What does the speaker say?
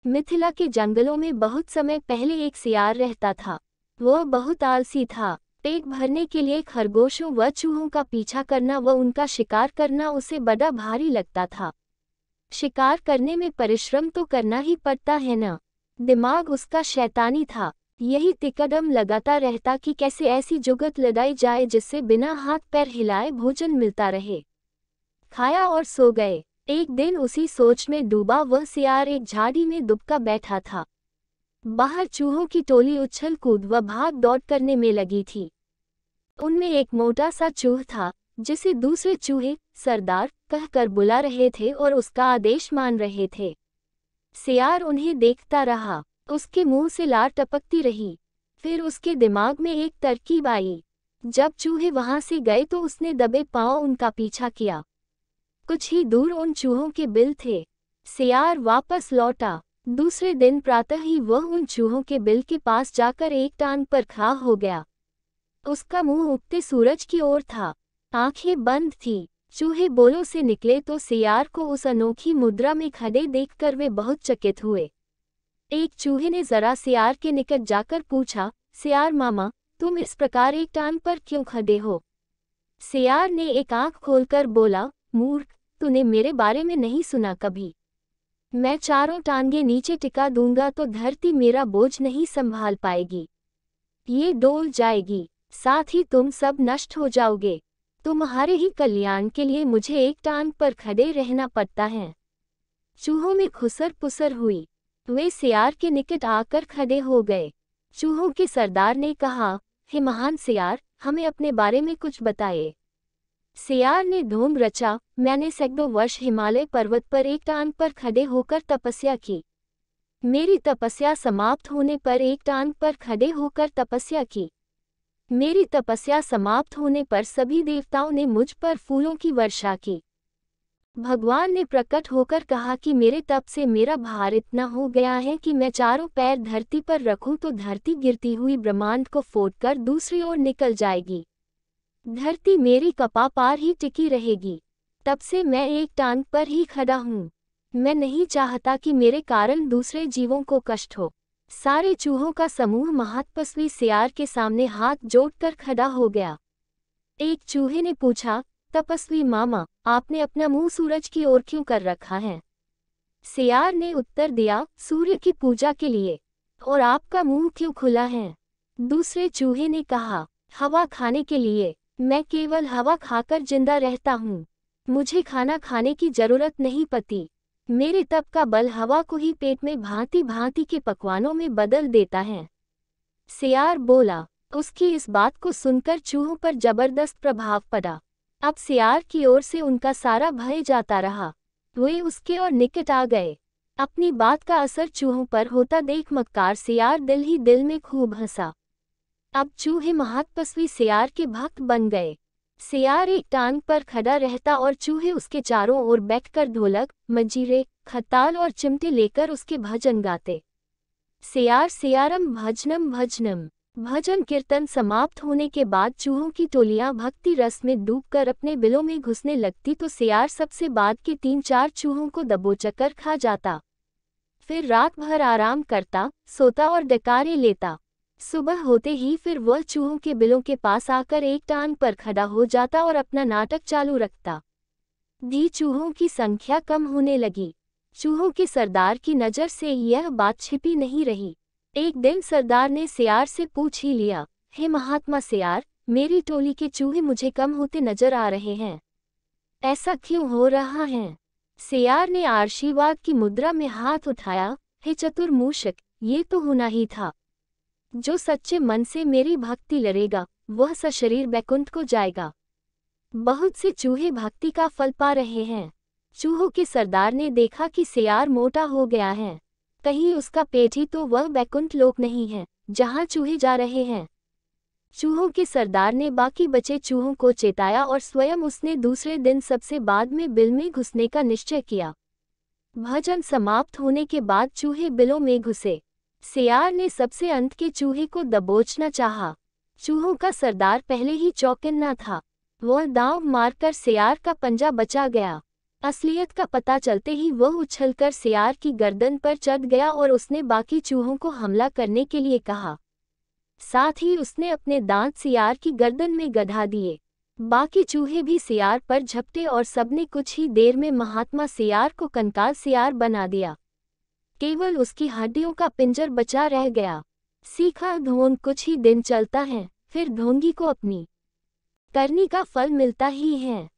मिथिला के जंगलों में बहुत समय पहले एक सियार रहता था। वह बहुत आलसी था। पेट भरने के लिए खरगोशों व चूहों का पीछा करना व उनका शिकार करना उसे बड़ा भारी लगता था। शिकार करने में परिश्रम तो करना ही पड़ता है न। दिमाग उसका शैतानी था। यही तिकड़म लगाता रहता कि कैसे ऐसी जुगत लगाई जाए जिससे बिना हाथ पैर हिलाए भोजन मिलता रहे। खाया और सो गए। एक दिन उसी सोच में डूबा वह सियार एक झाड़ी में दुबका बैठा था। बाहर चूहों की टोली उछल कूद व भाग दौड़ करने में लगी थी। उनमें एक मोटा सा चूहा था जिसे दूसरे चूहे सरदार कहकर बुला रहे थे और उसका आदेश मान रहे थे। सियार उन्हें देखता रहा। उसके मुंह से लार टपकती रही। फिर उसके दिमाग में एक तरकीब आई। जब चूहे वहां से गए तो उसने दबे पांव उनका पीछा किया। कुछ ही दूर उन चूहों के बिल थे। सियार वापस लौटा। दूसरे दिन प्रातः ही वह उन चूहों के बिल के पास जाकर एक टांग पर खड़ा हो गया। उसका मुंह उगते सूरज की ओर था। आंखें बंद थी। चूहे बोलों से निकले तो सियार को उस अनोखी मुद्रा में खड़े देखकर वे बहुत चकित हुए। एक चूहे ने जरा सियार के निकट जाकर पूछा, सियार मामा, तुम इस प्रकार एक टांग पर क्यों खड़े हो? सियार ने एक आंख खोलकर बोला, मूर्ख, तूने मेरे बारे में नहीं सुना कभी। मैं चारों टांगे नीचे टिका दूंगा तो धरती मेरा बोझ नहीं संभाल पाएगी। ये डोल जाएगी, साथ ही तुम सब नष्ट हो जाओगे। तुम्हारे ही कल्याण के लिए मुझे एक टांग पर खड़े रहना पड़ता है। चूहों में खुसर पुसर हुई। वे सियार के निकट आकर खड़े हो गए। चूहों के सरदार ने कहा, हे महान सियार, हमें अपने बारे में कुछ बताइए। सियार ने ढोंग रचा, मैंने सैकड़ों वर्ष हिमालय पर्वत पर एक टांग पर खड़े होकर तपस्या की। मेरी तपस्या समाप्त होने पर एक टांग पर खड़े होकर तपस्या की। मेरी तपस्या समाप्त होने पर सभी देवताओं ने मुझ पर फूलों की वर्षा की। भगवान ने प्रकट होकर कहा कि मेरे तप से मेरा भार इतना हो गया है कि मैं चारों पैर धरती पर रखूं तो धरती गिरती हुई ब्रह्मांड को फोड़कर दूसरी ओर निकल जाएगी। धरती मेरी कपापार ही टिकी रहेगी। तब से मैं एक टांग पर ही खड़ा हूँ। मैं नहीं चाहता कि मेरे कारण दूसरे जीवों को कष्ट हो। सारे चूहों का समूह महातपस्वी सियार के सामने हाथ जोड़कर खड़ा हो गया। एक चूहे ने पूछा, तपस्वी मामा, आपने अपना मुंह सूरज की ओर क्यों कर रखा है? सियार ने उत्तर दिया, सूर्य की पूजा के लिए। और आपका मुंह क्यों खुला है? दूसरे चूहे ने कहा, हवा खाने के लिए। मैं केवल हवा खाकर जिंदा रहता हूँ। मुझे खाना खाने की जरूरत नहीं पड़ती। मेरे तप का बल हवा को ही पेट में भांति भांति के पकवानों में बदल देता है। सियार बोला। उसकी इस बात को सुनकर चूहों पर जबरदस्त प्रभाव पड़ा। अब सियार की ओर से उनका सारा भय जाता रहा। वे उसके और निकट आ गए। अपनी बात का असर चूहों पर होता देख मक्कार सियार दिल ही दिल में खूब हंसा। अब चूहे महातपस्वी सियार के भक्त बन गए। सियार एक टांग पर खड़ा रहता और चूहे उसके चारों ओर बैठकर ढोलक, मंजीरे, खताल और चिमटे लेकर उसके भजन गाते। सियार सियारम भजनम भजनम। भजन कीर्तन समाप्त होने के बाद चूहों की टोलियां भक्ति रस में डूबकर अपने बिलों में घुसने लगती तो सियार सबसे बाद के 3-4 चूहों को दबोचकर खा जाता। फिर रात भर आराम करता, सोता और डकारे लेता। सुबह होते ही फिर वह चूहों के बिलों के पास आकर एक टांग पर खड़ा हो जाता और अपना नाटक चालू रखता। धी चूहों की संख्या कम होने लगी। चूहों के सरदार की नज़र से यह बात छिपी नहीं रही। एक दिन सरदार ने सियार से पूछ ही लिया, हे महात्मा सियार, मेरी टोली के चूहे मुझे कम होते नजर आ रहे हैं। ऐसा क्यों हो रहा है? सियार ने आशीर्वाद की मुद्रा में हाथ उठाया, हे चतुर मूषक, ये तो होना ही था। जो सच्चे मन से मेरी भक्ति लड़ेगा, वह सशरीर बैकुंठ को जाएगा। बहुत से चूहे भक्ति का फल पा रहे हैं। चूहों के सरदार ने देखा कि सियार मोटा हो गया है। कहीं उसका पेट ही तो वह बैकुंठ लोक नहीं है, जहां चूहे जा रहे हैं। चूहों के सरदार ने बाकी बचे चूहों को चेताया और स्वयं उसने दूसरे दिन सबसे बाद में बिल में घुसने का निश्चय किया। भजन समाप्त होने के बाद चूहे बिलों में घुसे। सियार ने सबसे अंत के चूहे को दबोचना चाहा। चूहों का सरदार पहले ही चौकन्ना था। वह दांव मारकर सियार का पंजा बचा गया। असलियत का पता चलते ही वह उछलकर सियार की गर्दन पर चढ़ गया और उसने बाकी चूहों को हमला करने के लिए कहा। साथ ही उसने अपने दांत सियार की गर्दन में गधा दिए। बाकी चूहे भी सियार पर झपटे और सबने कुछ ही देर में महात्मा सियार को कंकाल सियार बना दिया। केवल उसकी हड्डियों का पिंजर बचा रह गया। सीखा ढोंग कुछ ही दिन चलता है, फिर ढोंगी को अपनी करनी का फल मिलता ही है।